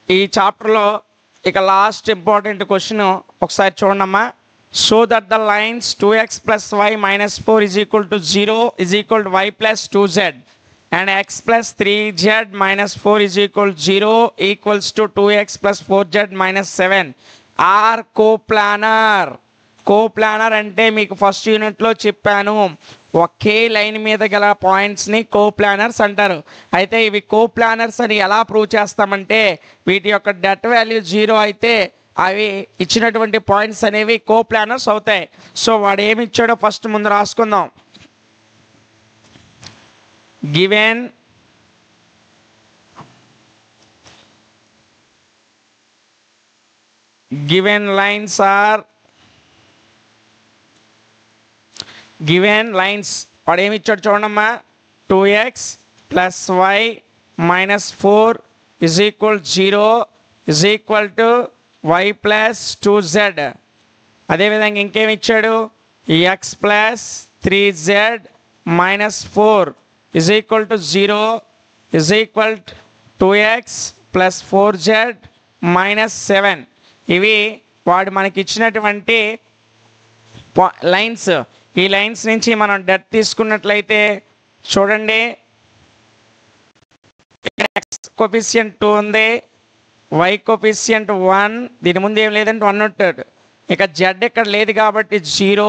ఈ చాప్టర్లో ఇక లాస్ట్ ఇంపార్టెంట్ క్వశ్చన్ ఒకసారి చూడమ్మా. So that the lines 2x plus y minus 4 is equal to 0 is equal to y plus 2z and x plus 3z minus 4 is equal to 0 equals to 2x plus 4z minus 7 are coplanar. Coplanar అంటే మీకు first యూనిట్లో చెప్పాను, ఒకే line మీద గల పాయింట్స్ని కోప్లానర్స్ అంటారు. అయితే ఇవి కోప్లానర్స్ అని ఎలా ప్రూవ్ చేస్తామంటే వీటి యొక్క డెట్ వాల్యూ 0 అయితే అవి ఇచ్చినటువంటి పాయింట్స్ అనేవి కోప్లానర్స్ అవుతాయి. సో వాడు ఏమి ఇచ్చాడో ఫస్ట్ ముందు రాసుకుందాం. గివెన్ లైన్స్ వాడు ఏమి ఇచ్చాడు చూడమ్మా. 2x plus y minus 4 is equal 0 is equal to y plus 2z. అదేవిధంగా ఇంకేమి ఇచ్చాడు, x plus 3z minus 4 is equal to 0 is equal to 2x plus 4z minus 7. ఇవి వాడు మనకి ఇచ్చినటువంటి లైన్స్. ఈ లైన్స్ నుంచి మనం డెట్ తీసుకున్నట్లయితే చూడండి, x కోఎఫిషియంట్ 2 ఉంది, y కోఎఫిషియంట్ 1, దీని ముందు ఏం లేదంటే 1 ఉంటాడు. ఇక z ఇక్కడ లేదు కాబట్టి 0,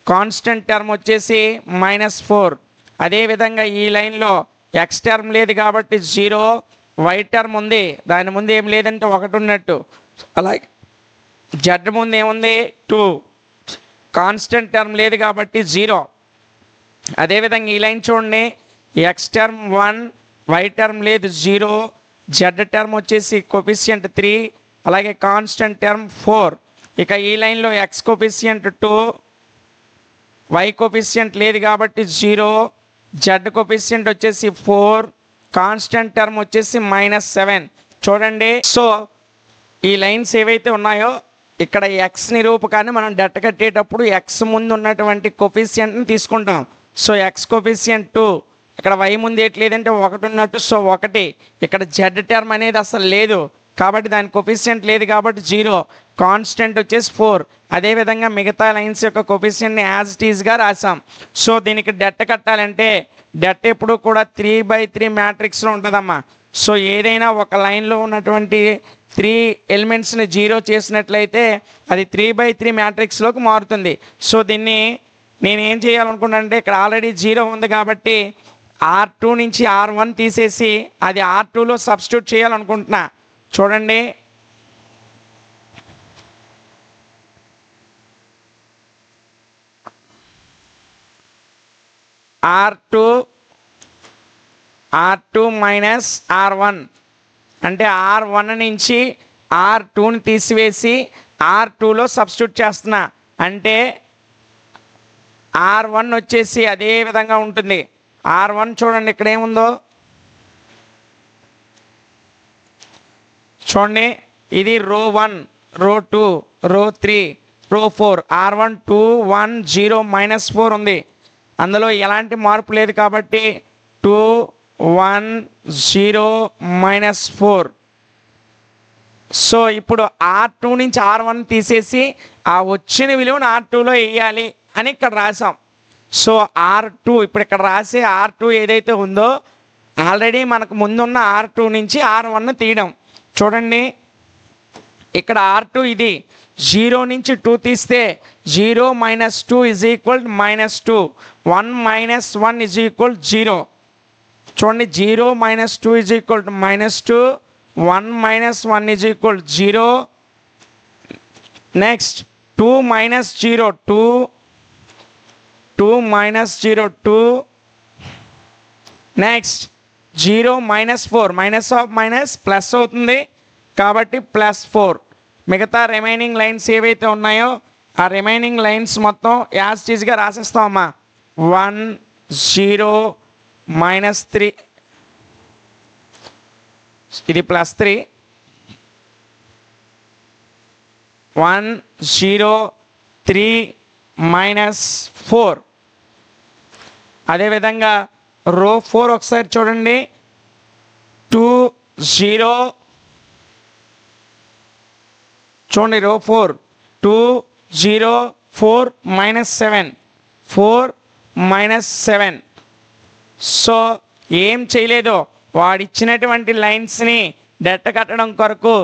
కాన్స్టెంట్ టర్మ్ వచ్చేసి -4. అదేవిధంగా ఈ లైన్లో x టర్మ్ లేదు కాబట్టి 0, y టర్మ్ ఉంది, దాని ముందు ఏం లేదంటే 1 ఉన్నట్టు. అలాగే z ముందు ఏముంది 2, కాన్స్టెంట్ టర్మ్ లేదు కాబట్టి 0. అదేవిధంగా ఈ లైన్ చూడండి, x టర్మ్ 1, y టర్మ్ లేదు 0, z టర్మ్ వచ్చేసి కోఎఫిషియంట్ 3, అలాగే కాన్స్టెంట్ టర్మ్ 4. ఇక ఈ లైన్లో x కోఎఫిషియంట్ 2, y కోఎఫిషియంట్ లేదు కాబట్టి 0, z కోఎఫిషియంట్ వచ్చేసి 4, కాన్స్టెంట్ టర్మ్ వచ్చేసి -7. చూడండి, సో ఈ లైన్స్ ఏవైతే ఉన్నాయో ఇక్కడ x నిరూపకాన్ని మనం డెట్ కట్టేటప్పుడు x ముందు ఉన్నటువంటి కోఎఫిషియంట్ని తీసుకుంటాం. సో x కోఎఫిషియంట్ 2, ఇక్కడ y ముందు ఏట్లేదంటే 1 ఉన్నట్టు, సో 1. ఇక్కడ z టర్మ్ అనేది అసలు లేదు కాబట్టి దాని కోఎఫిషియంట్ లేదు కాబట్టి 0, కాన్స్టెంట్ వచ్చేసి 4. అదేవిధంగా మిగతా లైన్స్ యొక్క కోఎఫిషియంట్ని యాజ్ ఇట్ ఈస్గా రాసాం. సో దీనికి డెట్ కట్టాలంటే డెట్ ఎప్పుడు కూడా 3/3 మ్యాట్రిక్స్లో ఉంటుందమ్మా. సో ఏదైనా ఒక లైన్లో ఉన్నటువంటి 3 ఎలిమెంట్స్ని 0 చేసినట్లయితే అది 3/3 మ్యాట్రిక్స్లోకి మారుతుంది. సో దీన్ని నేను ఏం చేయాలనుకున్నానంటే ఇక్కడ ఆల్రెడీ 0 ఉంది కాబట్టి R2 నుంచి R1 తీసేసి అది R2లో సబ్స్టిట్యూట్ చేయాలనుకుంటున్నా. చూడండి, R2 మైనస్ R1 అంటే R1 నుంచి R2ని తీసివేసి R2లో సబ్స్టిట్యూట్ చేస్తున్నా. అంటే R1 వచ్చేసి అదే విధంగా ఉంటుంది. R1 చూడండి ఇక్కడ ఏముందో చూడండి, ఇది రో 1, రో 2, రో 3, రో 4. R1 2 1 0 -4 ఉంది, అందులో ఎలాంటి మార్పు లేదు కాబట్టి 2 1 0 -4. సో ఇప్పుడు R2 నుంచి R1 తీసేసి ఆ వచ్చిన విలువను R2లో వేయాలి అని ఇక్కడ రాసాం. సో R2 ఇప్పుడు ఇక్కడ రాసే R2 ఏదైతే ఉందో ఆల్రెడీ మనకు ముందున్న R2 నుంచి R1 తీయడం. చూడండి, ఇక్కడ R2 ఇది 0 నుంచి 2 తీస్తే 0 - 2 = -2, 1 - 1 = 0. చూడండి, 0 - 2 = -2, 1 - 1 = 0. Next 2 - 0 2, 2 - 0 2. Next 0 - 4, minus of minus plus అవుతుంది కాబట్టి +4. మిగతా రిమైనింగ్ లైన్స్ ఏవైతే ఉన్నాయో ఆ రిమైనింగ్ లైన్స్ మొత్తం యాజ్ టీజ్గా రాసేస్తామమ్మా. 1 0 -3, ఇది +3, 1 0 3 -4. అదేవిధంగా రో 4 ఒకసారి చూడండి, 2 0 చూడండి రో 4 2 0 4 -7 4 -7. సో ఏం చేయలేదు, వాడిచ్చినటువంటి లైన్స్ని డెట్ కట్టడం కొరకు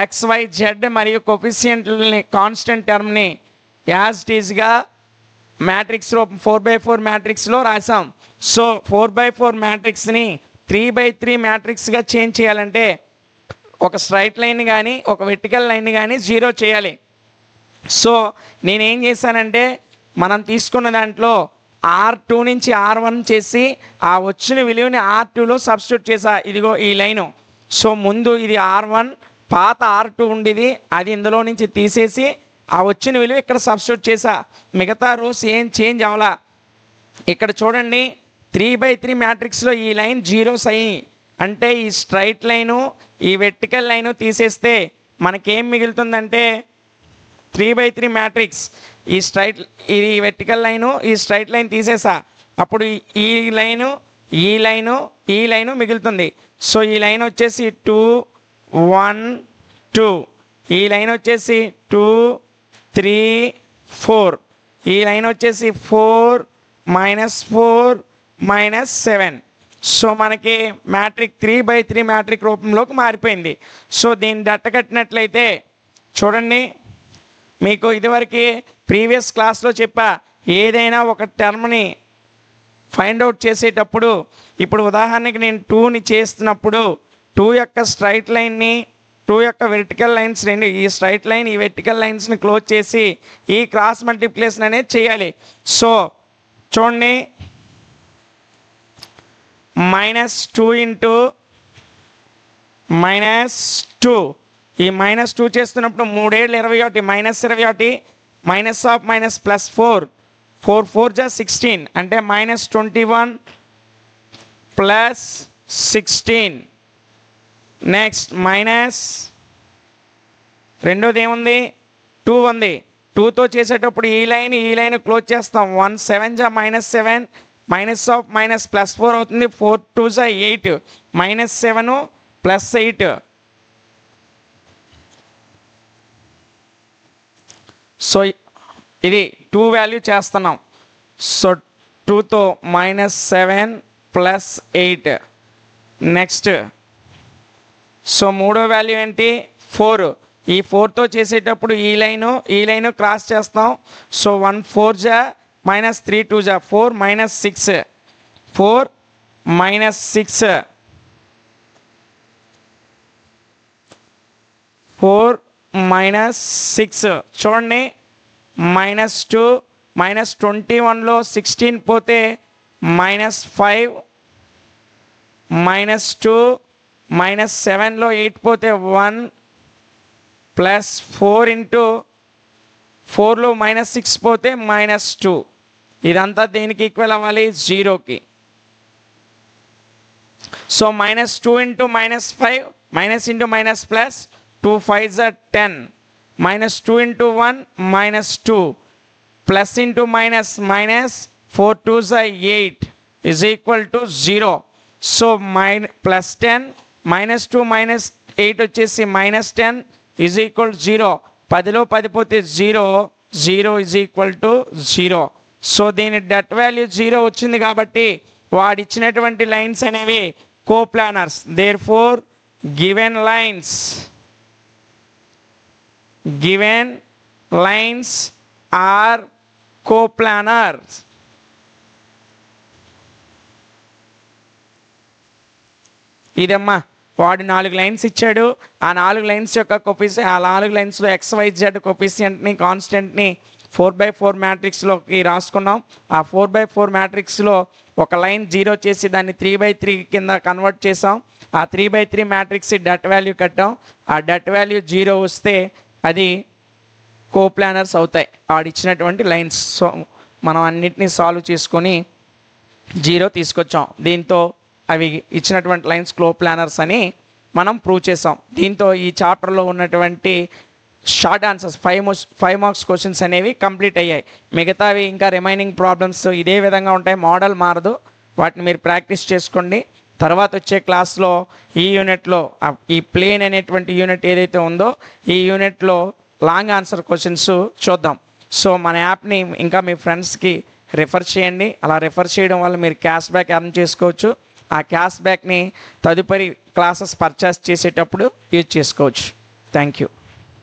XYZ మరియు కొఫిషియంట్ని కాన్స్టెంట్ టర్మ్ని యాజ్ టీజ్గా మ్యాట్రిక్స్లో 4x4 మ్యాట్రిక్స్లో రాసాం. సో 4x4 మ్యాట్రిక్స్ని 3x3 మ్యాట్రిక్స్గా చేంజ్ చేయాలంటే ఒక స్ట్రైట్ లైన్ కానీ ఒక వెర్టికల్ లైన్ కానీ జీరో చేయాలి. సో నేనేం చేశానంటే మనం తీసుకున్న దాంట్లో R2 నుంచి R1 చేసి ఆ వచ్చిన విలువని R2లో సబ్స్టిట్యూట్ చేసా. ఇదిగో ఈ లైను. సో ముందు ఇది R1, పాత R2 ఉండేది, అది ఇందులో నుంచి తీసేసి ఆ వచ్చిన విలువ ఇక్కడ సబ్స్టిట్యూట్ చేసా. మిగతా రోస్ ఏం చేంజ్ అవ్వాలా. ఇక్కడ చూడండి 3x3 మ్యాట్రిక్స్లో ఈ లైన్ జీరోస్ అయ్యి, అంటే ఈ స్ట్రైట్ లైను ఈ వెర్టికల్ లైను తీసేస్తే మనకేం మిగులుతుందంటే 3x3 మ్యాట్రిక్స్ ఈ వెర్టికల్ లైను ఈ స్ట్రైట్ లైన్ తీసేసా. అప్పుడు ఈ లైను ఈ లైను ఈ లైను మిగులుతుంది. సో ఈ లైన్ వచ్చేసి 2 1 2, ఈ లైన్ వచ్చేసి 2 3 4, ఈ లైన్ వచ్చేసి 4 -4 -7. సో మనకి మ్యాట్రిక్ 3x3 మ్యాట్రిక్ రూపంలోకి మారిపోయింది. సో దీన్ని దట్ట కట్టినట్లయితే చూడండి, మీకు ఇదివరకు ప్రీవియస్ క్లాస్లో చెప్పా, ఏదైనా ఒక టర్మ్ని ఫైండ్ అవుట్ చేసేటప్పుడు, ఇప్పుడు ఉదాహరణకి నేను 2ని చేస్తున్నప్పుడు 2 యొక్క స్ట్రైట్ లైన్ని 2 యొక్క వెర్టికల్ లైన్స్ రెండు, ఈ స్ట్రైట్ లైన్ ఈ వెర్టికల్ లైన్స్ని క్లోజ్ చేసి ఈ క్రాస్ మల్టిప్లికేషన్ అనేది చేయాలి. సో చూడండి -2 ఇంటూ -2, ఈ -2 చేస్తున్నప్పుడు 3 7 21 -21 -+4 4 4 16, అంటే -21 +16. నెక్స్ట్ రెండోది ఏముంది, 2 ఉంది. 2తో చేసేటప్పుడు ఈ లైన్ క్లోజ్ చేస్తాం. 1 7 -7 -+4 అవుతుంది. 4 2 8 -7 +8. సో ఇది 2 వాల్యూ చేస్తున్నాం. సో 2తో -7 +8. నెక్స్ట్ సో మూడో వాల్యూ ఏంటి, 4. ఈ 4తో చేసేటప్పుడు ఈ లైను క్రాస్ చేస్తాం. సో 1 4 -3 2 4 -6 4 -6 4 -6. చూడండి -2 -21లో 16 పోతే -5 -2 -7లో 8 పోతే 1 +4 ఇంటూ 4లో -6 పోతే -2. ఇదంతా దేనికి ఈక్వల్ అవ్వాలి, 0కి. So -2 into -5 -+, 2 5 10, -2 into 1 -2, plus into -4 2 8 is equal to 0. So +10 -2 -8 వచ్చేసి -10 is equal to 0. 10లో 10 పోతే 0 0 is equal to 0. సో దీని డెట్ వాల్యూ 0 వచ్చింది కాబట్టి వాడిచ్చినటువంటి లైన్స్ అనేవి coplanars. Therefore given lines are coplanars. ఇదమ్మా వాడు 4 లైన్స్ ఇచ్చాడు. ఆ 4 లైన్స్ యొక్క కొఫిషియంట్, ఆ 4 లైన్స్లో XYZ కొఫిషియంట్ని కాన్స్టెంట్ని 4x4 మ్యాట్రిక్స్లోకి రాసుకున్నాం. ఆ 4x4 మ్యాట్రిక్స్లో ఒక లైన్ 0 చేసి దాన్ని 3x3 కింద కన్వర్ట్ చేసాం. ఆ 3x3 మ్యాట్రిక్స్ డట్ వాల్యూ కట్టాం. ఆ డట్ వాల్యూ 0 వస్తే అది కోప్లానర్స్ అవుతాయి ఆడిచ్చినటువంటి లైన్స్. సో మనం అన్నిటినీ సాల్వ్ చేసుకొని 0 తీసుకొచ్చాం. దీంతో అవి ఇచ్చినటువంటి లైన్స్ కోప్లానర్స్ అని మనం ప్రూవ్ చేసాం. దీంతో ఈ చాప్టర్లో ఉన్నటువంటి షార్ట్ ఆన్సర్స్ 5 మార్క్స్ క్వశ్చన్స్ అనేవి కంప్లీట్ అయ్యాయి. మిగతావి ఇంకా రిమైనింగ్ ప్రాబ్లమ్స్ ఇదే విధంగా ఉంటాయి, మోడల్ మారదు. వాటిని మీరు ప్రాక్టీస్ చేసుకోండి. తర్వాత వచ్చే క్లాస్లో ఈ యూనిట్లో ఈ ప్లేన్ అనేటువంటి యూనిట్ ఏదైతే ఉందో ఈ యూనిట్లో లాంగ్ ఆన్సర్ క్వశ్చన్స్ చూద్దాం. సో మన యాప్ని ఇంకా మీ ఫ్రెండ్స్కి రిఫర్ చేయండి. అలా రిఫర్ చేయడం వల్ల మీరు క్యాష్ బ్యాక్ ఎర్న్ చేసుకోవచ్చు. ఆ క్యాష్ బ్యాక్ని తదుపరి క్లాసెస్ పర్చేస్ చేసేటప్పుడు యూజ్ చేసుకోవచ్చు. Thank you.